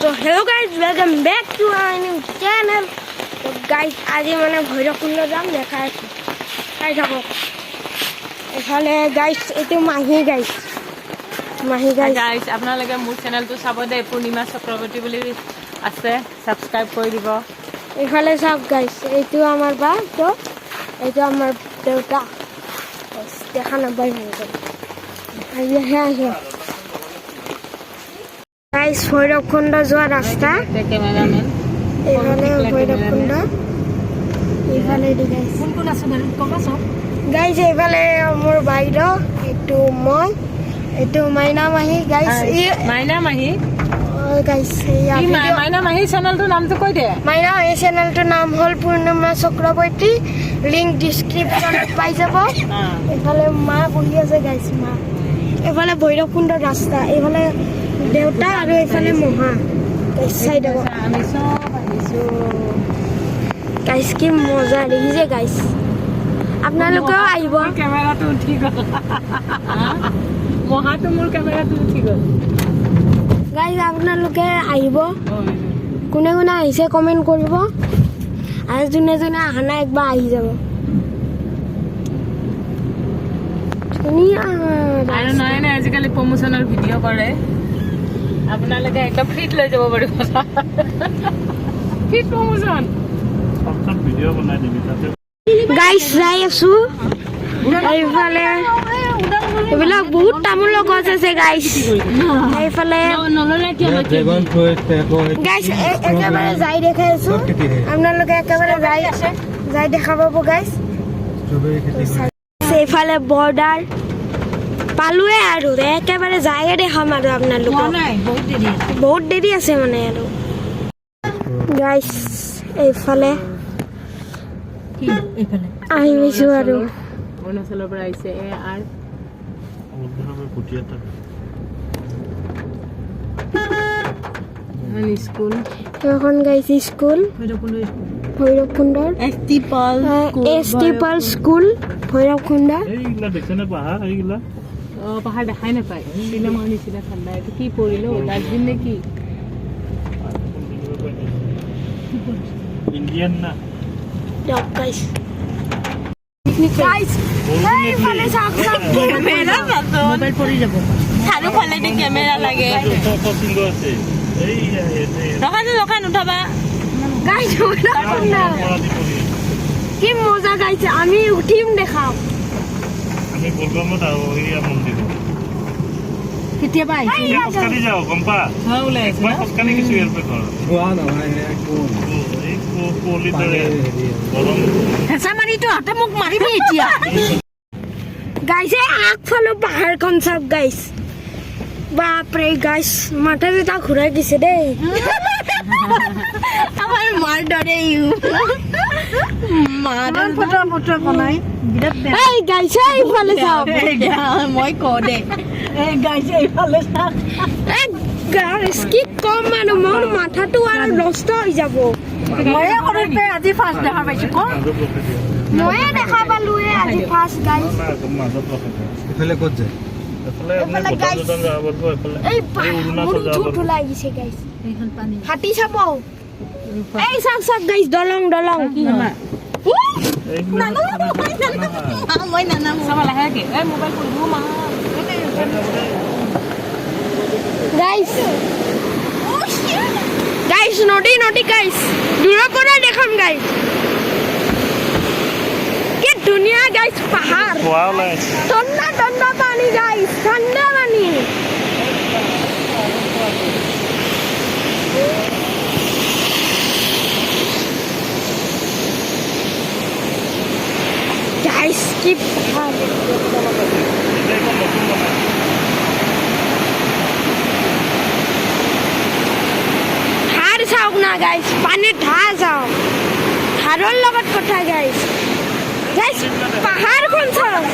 So hello guys, welcome back to our new channel. So guys, আজি মানে ভৈৰৱকুণ্ড যাম দেখাই আছো চাই থাকক এফালে গাইস এইটো মাহী গাইস আপোনালোকে মোৰ চেনেলটো চাব দে পূৰ্ণিমা চক্ৰৱৰ্তী বুলি আছে সাবস্ক্ৰাইব কৰি দিব এফালে সব গাইস এইটো আমাৰ বা তো এইটো আমাৰ দেউতা দেখা নাপাই ভালকৈ আজি আছে গাইস ভৈৰৱকুণ্ড যোৱা ৰাস্তা কেমেৰামেন এখানে ভৈৰবকুণ্ড এখানে গাইস কোন আছে বাৰু কবাছো গাইস এফালে মোৰ বাইদ এটো মই এটো মাইনা মাহি গাইস মাইনা মাহি গাইস মাইনা মাহি চেনেলটোৰ নামটো কৈ দে মাইনা মাহি চেনেলটোৰ নাম হ'ল পূৰ্ণিমা চক্ৰৱৰ্তী লিংক ডেসক্ৰিপচনত পাই যাব এফালে মা বহি আছে গাইস মা এফালে ভৈৰৱকুণ্ড ৰাস্তা এফালে দেউতা আৰু এফালে মহা গাইস চাই দেব আমি সব আহিছো গাইস কি মজা দেখিছে গাইস আপোনালোকেও আহিব কেমেৰাটো উঠি গ'ল মহাটো মোৰ কেমেৰাটো উঠি গ'ল গাইস আপোনালোকে আহিব কোনে কোনে আহিছে কমেন্ট কৰিব আৰু যোনে যোনে অহা নাই একবাৰ আহি যাব ধুনীয়া আৰু নয়নে আজিকালি প্ৰমোচনৰ ভিডিঅ' কৰে আপোনালোকে একদম ফিট লৈ যাব পাৰিব ফিট প্ৰমোচন সব ভিডিও বনাই দিবি তাতে গাইস যাই আছো এইফালে এইবিলাক বহুত তামোলৰ গছ আছে গাইস এইফালে গাইস একেবাৰে যাই দেখাই আছো আপোনালোকে একেবাৰে যাই দেখা পাব গাইস এইফালে বৰ্ডাৰ পালোৱে আৰু একেবাৰে যায়ে দেখাম আৰু আপোনালোকক বহুত দেৰি আছে মানে আৰু গাইস এইফালে আহি গৈছো আৰু অৰুণাচলৰ পৰা আহিছে আৰু স্কুল এখন গাইছে স্কুল ভৈৰৱকুণ্ডৰ এছ টি পাল স্কুল ভৈৰৱকুণ্ড এইগুলা দেখছ না পাহাৰ এইগুলা পাহাৰ দেখাই নাপায় শ্বিলঙৰ নিচিনা ঠাণ্ডা এইটো কি পৰিলো ডাষ্টবিন নে কি ইন্ডিয়ান না গাইস গাইস এইফালে চাওক কেমেৰা মোবাইল পৰি যাব চাৰিওফালে কেমেৰা লাগে পছন্দ আছে এই দোকান উঠাবা গাইস কি মজা গাইছে আমি উঠিম দেখাও আমি বলগামত আইয়া মন্দিৰ কেতিয়াবা খোজকাঢ়ি যাও গম্পা ওলাই আছে খোজকাঢ়ি কিছু ইয়াৰ পৰা ঘৰ গোৱা নহয় এই কুঁৱলী দৰে গৰম হেঁচা মাৰিটো হাতে মোক মাৰিবি এতিয়া গাইছে আগফালে পাহাৰখন চাওক গাইস বাপৰে গাইস মাথা যেটা ঘূৰাই দিছে দেই আমাৰ মাৰ দৰে মাৰ ফটো বনাই এই গাইছে এইফালে চাওক মই কওঁ দে গাইছে এইফালে চাওক গাইস কি কম মানুহ মোৰ মাথাটো আৰু নষ্ট হৈ যাব ময়ে কৰোঁতে আজি ফাৰ্ষ্ট দেখা পাইছো ক ময়ে দেখা পালোৱে আজি ফাৰ্ষ্ট গাইস মাজত ৰখে এইফালে ক'ত যায় এফালে আপুনি ভূটান যাব পাৰিব এফালে এই অৰুণাচল যাব উঠু লাগিছে গাইস হাতী চাব এই চাওক গাইস দলং মই নানামো চাব লাহেকে এই মোবাইল পঢ়িব মা গাইস নদী গাইস দূৰৰ পৰা দেখাম গাইস কি ধুনীয়া গাইস পাহাৰ কোৱা ওলাইছে ঠাণ্ডা পানী গাইস ঠাণ্ডা পানী গাইস কি পাহাৰ চাওক না গাইস পানীৰ ঢাল চাওক ধাৰৰ লগত কথা গাইস পাহাৰখন চাওক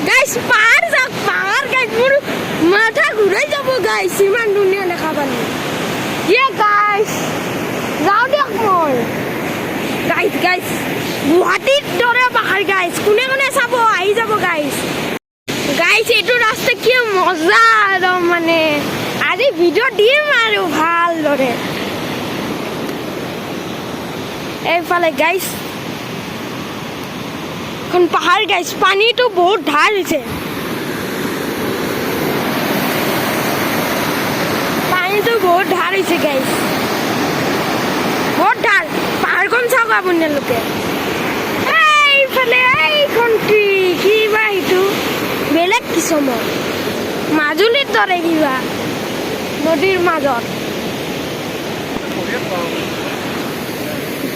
গাইস পাহাৰ গাইস মোৰ মাথা ঘূৰাই যাব গাইস ইমান ধুনীয়া দেখা পালো গাইস যাওঁ দিয়ক মই গাইস গুৱাহাটীৰ দৰে পাহাৰ গাইস কোনে কোনে চাব আহি যাব গাইস এইটো ৰাস্তা কি মজা একদম মানে আজি ভিডিঅ' দিম আৰু ভালদৰে এইফালে গাইছ এখন পাহাৰ গাইছ পানীটো বহুত ধাৰ হৈছে পানীটো বহুত ধাৰ হৈছে গাইছ বহুত ধাৰ পাহাৰখন চাওক আপোনালোকে এইফালে এইখন কিবা এইটো বেলেগ কিছুমান মাজুলীৰ দৰে কিবা নদীৰ মাজত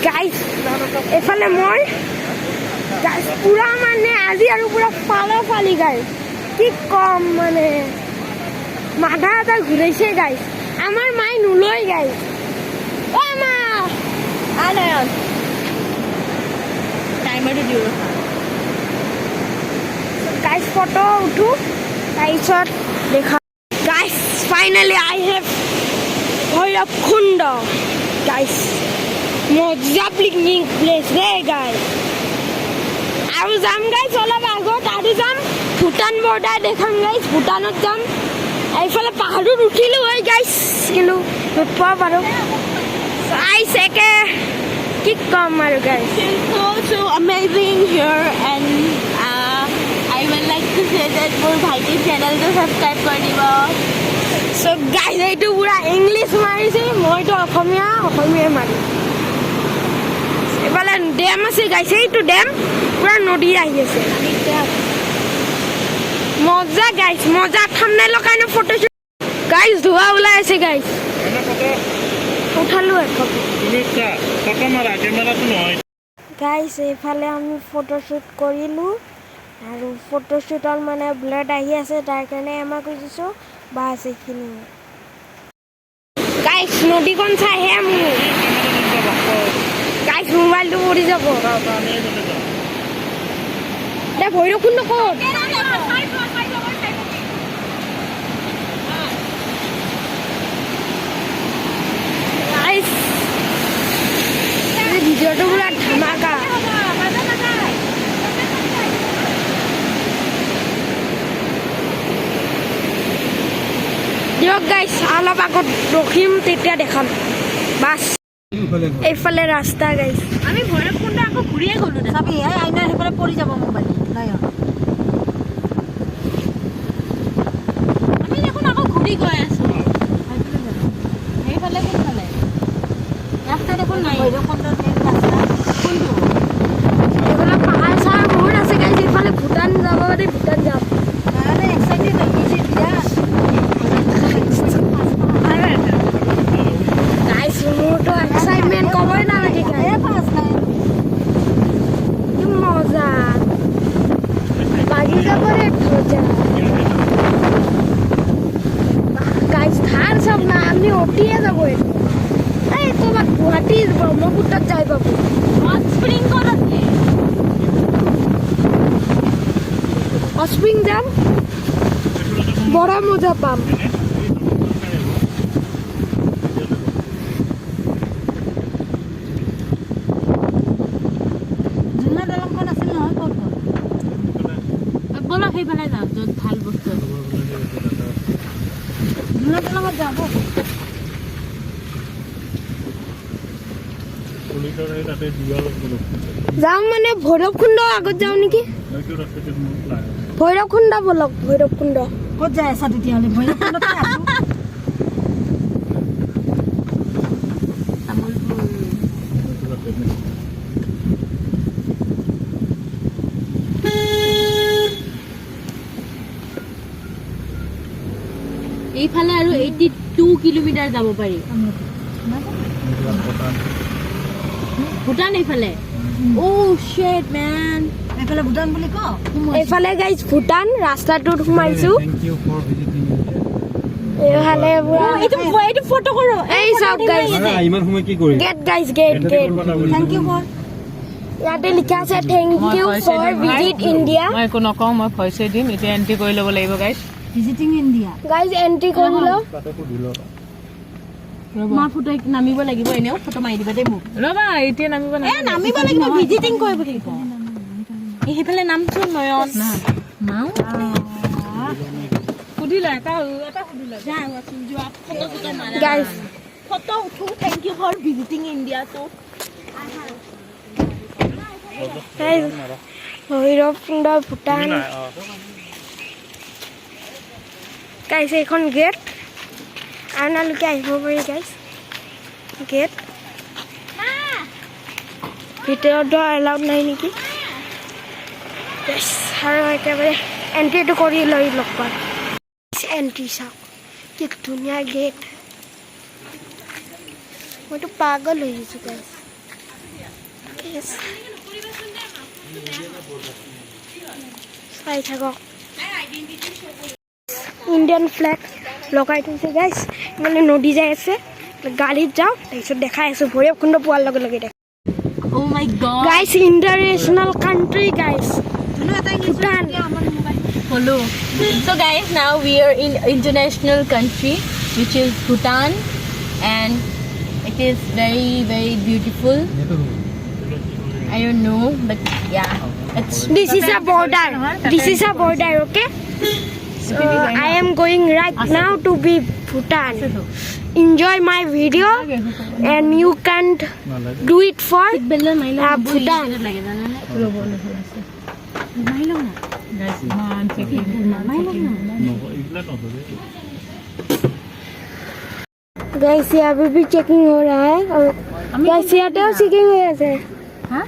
গাইছ এফালে মই গাইছ পুৰা মানে আজি আৰু পুৰা ফালি গাইছ কি কম মানে মাথা এটা ঘূৰাইছে গাইছ আমাৰ মায়ে নোলয় গাইছ অ মা আনয়ন টাইমাৰটো দিওঁ গাইছ ফটো উঠো তাৰপিছত দেখা গাইছ ফাইনেলি আই হেভ ভৈৰৱকুণ্ড গাইছ মজা পিকনিক প্লেচ ৰে গাইছ আৰু যাম গাইছ অলপ আগত আৰু যাম ভূটান বৰ্ডাৰ দেখাম গাইছ ভূটানত যাম এইফালে পাহাৰত উঠিলোঁ হয় গাইছ কিন্তু নুঠোৱা বাৰু গাইছ একে কি কম আৰু গাইছ so amazing here and I would like to say that মোৰ ভাইটিৰ চেনেলটো সাবস্ক্ৰাইব কৰি দিব চ' গাইছ এইটো পুৰা ইংলিছ মাৰিছে মইতো অসমীয়া মাৰিম এইফালে ডেম আছে গাইছ এইটো ডেম পুৰা নদী আহি আছে মজা গাইছ মজা থাম্বনেইলৰ কাৰণে ফটো গাইছ ধোৱা ওলাই আছে গাইছ উঠালোঁ এখন গাইছ এইফালে আমি ফটোশ্বুট কৰিলোঁ আৰু ফটোশ্বুটত মানে ব্লাড আহি আছে তাৰ কাৰণে আমাক খুজিছোঁ বাছ এইখিনি গাইছ নদীখন চাইহে মোৰ গাইছ মোবাইলটো পৰি যাব দে ভৈৰৱকুণ্ড ক'ত গাইছ ভিডিঅ'টো পুৰা ধামাকা দিয়ক গাইছ অলপ আগত ৰখিম তেতিয়া দেখাম বাছ এইফালে ৰাস্তা গাইছ আমি ভৈৰৱকুণ্ড আকৌ ঘূৰিয়ে গ'লো চাবি আইনাৰ সেইফালে পৰি যাব মোবাইল আমি দেখোন আকৌ ঘূৰি গৈ আছো সেইফালে কোনফালে ৰাস্তা দেখোন নাই ভৈৰৱকুণ্ডৰ ৰাস্তা কোনটো এইফালে পাহাৰ চাহাৰ বহুত আছে গাইছ এইফালে ভূটান যাব পাৰি ভূটান যাম এক্সাইটেড হৈ গৈছে বিৰাট গাইছ মোৰতো এক্সাইটমেণ্ট ক'বই নালাগে কি মজা বাগি যাবৰে মজা গাইছ ধাৰ চব না আমি অটিয়ে যাব এই ক'ৰবাত গুৱাহাটীৰ ব্ৰহ্মপুত্ৰত যাই পাব হট স্প্ৰিং ক'ত আছে অস্প্ৰিং যাম বৰা মজা পাম ঝুলনা দলংখন আছিল নহয় ক'ত গ'ল ব'লক সেইফালে যাওঁ য'ত ভাল বস্তু আছে ঝুলনা দলঙত যাব যাওঁ মানে ভৈৰৱকুণ্ড আগত যাওঁ নেকি ভৈৰৱকুণ্ড ব'লক ভৈৰৱকুণ্ড ক'ত যাই আছা তেতিয়াহ'লে ভৈৰৱকুণ্ডতে আছো এইফালে আৰু 82 কিলোমিটাৰ যাব পাৰি ভূটান এইফালে অ' শিট মেন এইফালে ভূটান বুলি ক এইফালে গাইছ ভূটান ৰাস্তাটোত সোমাইছো এইফালে এইটো ফটো কৰো এই চাওক গাইছ ইমান সময় কি কৰি গেট গাইছ গেট থেংক ইউ ফৰ ইয়াতে লিখা আছে thank you for visit India মই একো নকওঁ মই ভইচে দিম এতিয়া এণ্ট্ৰি কৰি ল'ব লাগিব গাইছ ভিজিটিং ইণ্ডিয়া গাইছ এণ্ট্ৰি কৰি লওঁ মাৰ ফটো নামিব লাগিব এনেও ফটো মাৰি দিবা দেই মোক ৰবা এতিয়া নামিব নামিব লাগিব ভিজিটিং কৰিব লাগিব সেইফালে নামচোন নয়ন মাও কোন সুধিলা এটা সুধিলা যা আছোন যোৱা ফটো মাৰা গাইস ফটো উঠো thank you for visiting India to Bhairav Kund Bhutan guys এখন গেট আপোনালোকে আহিব পাৰি গাইস গেট ভিতৰত এলাউড নাই নেকি আৰু একেবাৰে এণ্ট্ৰিটো কৰি লৈ লগ পাম এণ্ট্ৰি চাওক কি ধুনীয়া গেট মইতো পাগল হৈ গৈছোঁ গাইছ চাই থাকক ইণ্ডিয়ান ফ্লেগ লগাই থৈছে গাইছ মানে নদী যাই আছে গাড়ীত যাওঁ তাৰপিছত দেখাই আছোঁ ভৈৰৱকুণ্ড পোৱাৰ লগে লগে দেখা Oh my god. Guys, international country, guys. Bhutan. Hello. So guys, now we are in international country, which is Bhutan, and it is very, very beautiful. I don't know, but yeah, it's. This is a border. This is a border, okay? So I am going right now to be Bhutan. Enjoy my video, and you can do it for Bhutan. Guys, यहाँ पे भी checking हो रहा है और guys यहाँ पे checking हो रहा है हाँ?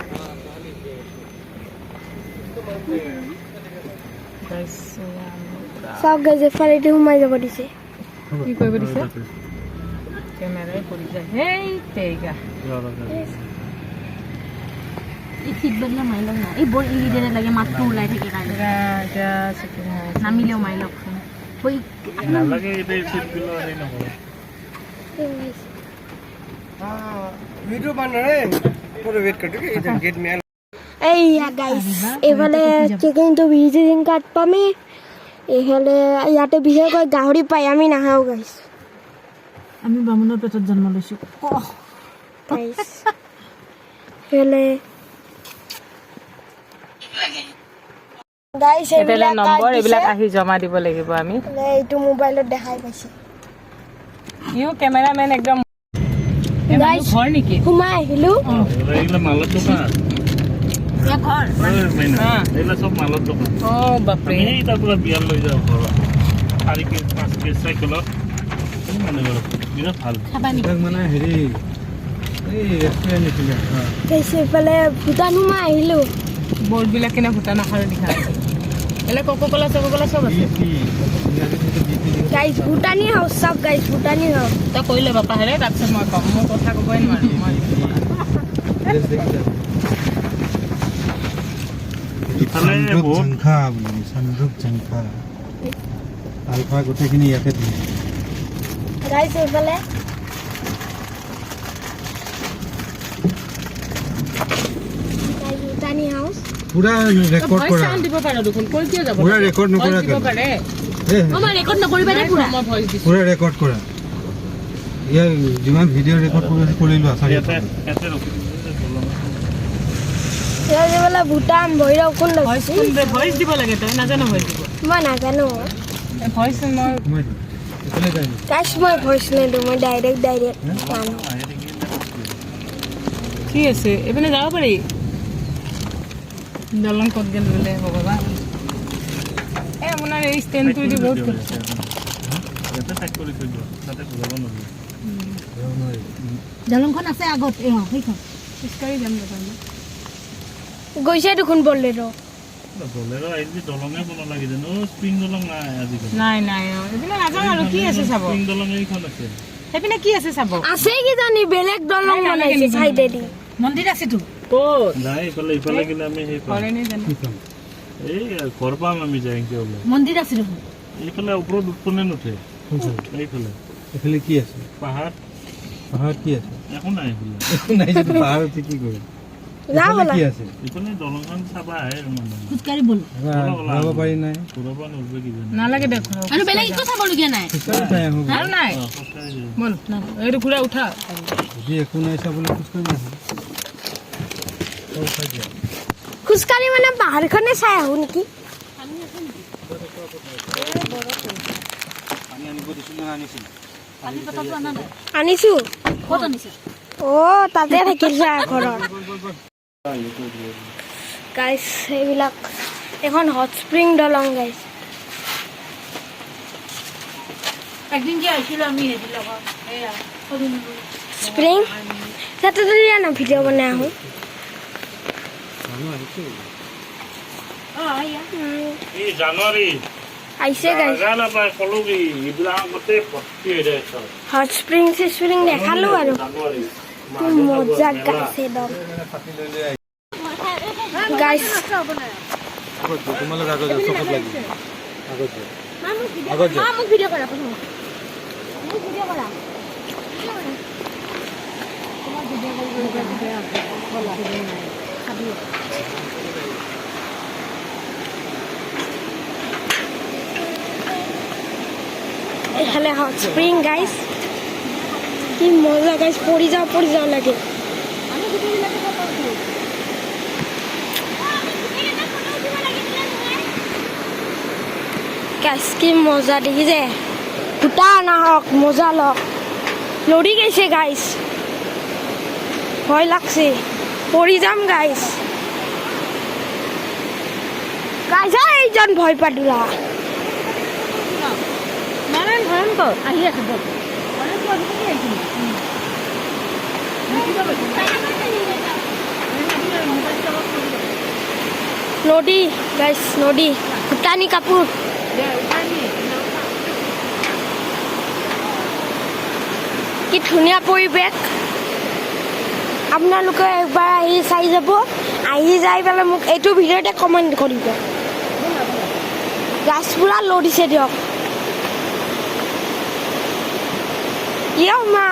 सब guys फाले तो घुमाई जा बड़ी से কি কৰিব দিছে ক্যামেৰাই পৰি যায় হেই তেগা এই ঠিক বদলা মাইলক না এই বৰ ইলি দেনে লাগে মাতটো ওলাই থাকে কাৰণে যা চিকিং নামিলেও মাইলক কই নালাগে এটা সিট গুলো আনি নকৰে वीडियो बन रहा है पूरा वेट करते हैं इधर गेट में এই গাইস এফালে চেকিং তো ভিজিটিং কাৰ্ড পামে এফালে ইয়াতে বিশেষকৈ গাহৰি পাই আমি নাখাওঁ গাইস আমি বামুণৰ পেটত জন্ম লৈছো গাইস এফালে গাইস এটালে নম্বৰ এইবিলাক আহি জমা দিব লাগিব আমি এইটো মোবাইলত দেখাই পাইছে ইউ কেমেৰামেন একদম গাইস ঘৰ নেকি ঘুমাই আহিলো এইগুলা মালত দোকান ইয়া ঘৰ এইগুলা সব মালত দোকান ও বাপৰে আমি এই তাৰপৰা বিয়াৰ লৈ যাওঁ ঘৰ 4 কেজি 5 কেজি চাইকেলত মানে বিৰাট ভাল খাবা নি মানে হেৰি এই ৰেষ্টুৰেণ্ট নিচিনা গাইস এফালে ভূটান ঘুমাই আহিলো বৰ্ড বিলাক কিনা ভূটান আখাৰে দেখা এলে কোকোকলা চব আছে গাইস ভূটানি হাউস সব গাইস ভূটানি হাউস তই কৈ ল'বা পাহেৰে তাৰপিছত মই কম মই কথা ক'বই নোৱাৰো মই ড্ৰেছ দেখিছা ইফালে বহুত সংখ্যা বুলি সন্দুক সংখ্যা আলফা গোটেইখিনি ইয়াতে দিয়ে গাইস এফালে গাইস ভূটানি হাউস পুৰা ৰেকৰ্ড কৰা চাউণ্ড দিব পাৰো দেখোন কৈ কিয় যাব পুৰা ৰেকৰ্ড নকৰা দিব পাৰে আমাৰ ৰেকৰ্ড নকৰিবা দে পুৰা মই ভইচ দিছো পুৰা ৰেকৰ্ড কৰা ইয়াৰ যিমান ভিডিঅ' ৰেকৰ্ড কৰিলো আছা ইয়াতে ইয়াতে ৰখিছে এফালে ভূটান ভৈৰৱকুণ্ড ভইচ দিব লাগে তই নাজানো ভইচ দিব মই নাজানো ভইচ মই এইফালে যায় গাইস মই ভইচ নিদিওঁ মই ডাইৰেক্ট জানো কি আছে এইপিনে যাব পাৰি দলং ক'ত গেল বোলে ভগৱান এই আপোনাৰ এই ষ্টেণ্ডটো দি বহুত ইয়াতে চেক কৰি থৈ দিওঁ তাতে ঘূৰাব নোৱাৰিব দলংখন আছে আগত এই সেইখন খোজকাঢ়ি যাম দোকান গৈছে দেখোন বলেৰো বলেৰো আহিলে দলঙে বনাব লাগে জানো স্প্ৰিং দলং নাই আজিকালি নাই নাই এইপিনে নাযাওঁ আৰু কি আছে চাব স্প্ৰিং দলং এইখন আছে সেইপিনে কি আছে চাব আছে কি জানি বেলেগ দলং বনাইছে চাইডেদি মন্দিৰ আছে তো ক'ত নাই ইফালে গ'লে আমি সেই পাম কৰে নে জানো এই ঘৰ পাম আমি যাই কি ওলাই মন্দিৰ আছে দেখোন এইফালে ওপৰত উঠোনে নুঠে এইফালে এইফালে কি আছে পাহাৰ পাহাৰত কি আছে একো নাই এইফালে একো নাই যদি পাহাৰত কি কৰে যাওঁ এইফালে ব'লা কি আছে এইফালে দলংখন চাবা আহে মানুহ খোজকাঢ়ি বল ঘূৰাব পাৰি নাই ঘূৰাব নোৱাৰিব কিজানি নালাগে দেখো আৰু বেলেগ একো চাবলগীয়া নাই খোজকাঢ়ি চাই আহোঁ আৰু নাই খোজকাঢ়ি যাওঁ। বল না এইটো ঘূৰা উঠা যদি একো নাই চাবলৈ খোজকাঢ়ি আহোঁ খোজকাঢ়ি মানে পাহাৰখনে চাই আহো নেকি পানী আনিব দিছিলোঁ না আনিছিলোঁ আনিছোঁ ক'ত আনিছে? অ' তাতে থাকিছে ঘৰত গাইছ এইবিলাক এখন হট স্প্ৰিং দলং গাইছ একদিন যে আহিছিলোঁ আমি হেৰি লগত এয়া স্প্ৰিং তাতে দিয়া না ভিডিঅ' বনাই আহোঁ মানুহ আহিছে এই জানুৱাৰী আহিছে গাইছ জাগা নাপায় ক'লো কি এইবিলাক গোটেই ভৰ্তি হৈ যায় চব হট স্প্ৰিং চিস্প্ৰিং দেখালোঁ আৰু জানুৱাৰী কি মজা গাইছ একদম ফাটি লৈ লৈ আহিছে গাইছ আগত যোৱা তোমালোক আগত যোৱা চকত লাগিব আগত যোৱা মোক ভিডিঅ' কৰা প্ৰথম মোক ভিডিঅ' কৰা এইফালে হট স্প্ৰিং গাইছ কি মজা গাইছ পৰি যাওঁ লাগে গাইছ কি মজা দেখিছে ভূটান আহক মজা লওক লৰি গৈছে গাইছ ভয় লাগছে পৰি যাম গাইছ গাইছ এইজন ভয় পাদুৰা নাৰায়ণ ভয়ংকৰ আহি আছে বল নদী গাইছ নদী ভূটানী কাপোৰ কি ধুনীয়া পৰিৱেশ আপোনালোকে একবাৰ আহি চাই যাব আহি যাই পেলাই মোক এইটো ভিডিঅ'তে কমেণ্ট কৰিব গাছ পুৰা লৰিছে দিয়ক মা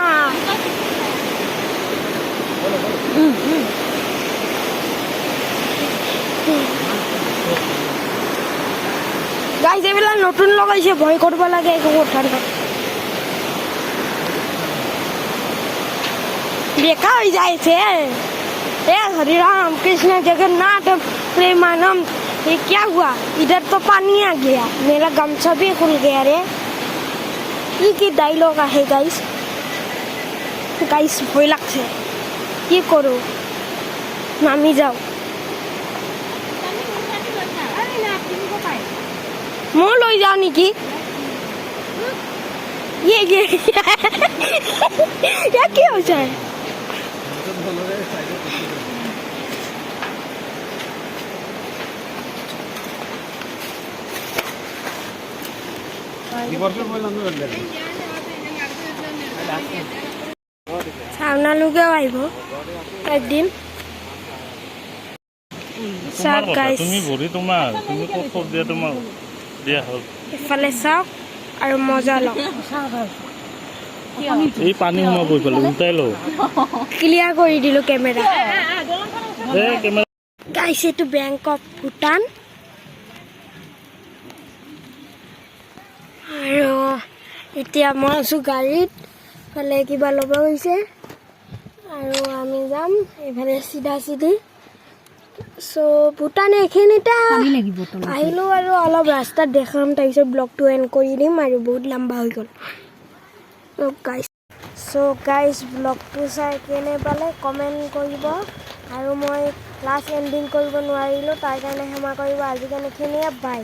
গাইছ এইবিলাক নতুন লগাইছে ভয় কৰিব লাগে একো কথা নাই बेकार हो जाए थे ए हरे राम कृष्ण जगन्नाथ प्रेमानंद ये क्या हुआ इधर तो पानी आ गया मेरा गमछा भी खुल गया रे ये डायलॉग है गाइस गाइस भय লাগছে কি করো নামি যাও মই লৈ যাও নেকি ये क्या हो जाए আপোনালোকেও আহিব একদিন চাওক গাইছ তুমি ভৰি তোমাৰ তুমি ক'ত দিয়া তোমাৰ দিয়া হ'ল এফালে চাওক আৰু মজা লওক এই পানী সোমাব এইফালে উল্টাই লওঁ ক্লিয়াৰ কৰি দিলোঁ কেমেৰা কেমেৰা গাইছ এইটো বেংক অফ ভূটান আৰু এতিয়া মই আছোঁ গাড়ীত ফালে কিবা ল'ব গৈছে আৰু আমি যাম এইফালে চিধা চিধি চ' ভূটান এইখিনিতে আহিলোঁ আৰু অলপ ৰাস্তাত দেখাম তাৰপিছত ব্লগটো এণ্ড কৰি দিম আৰু বহুত লম্বা হৈ গ'ল গাইছ ব্লগটো চাই কেনে পালে কমেণ্ট কৰিব আৰু মই লাষ্ট এণ্ডিং কৰিব নোৱাৰিলোঁ তাৰ কাৰণে ক্ষমা কৰিব আজিকালি এইখিনিয়ে বাই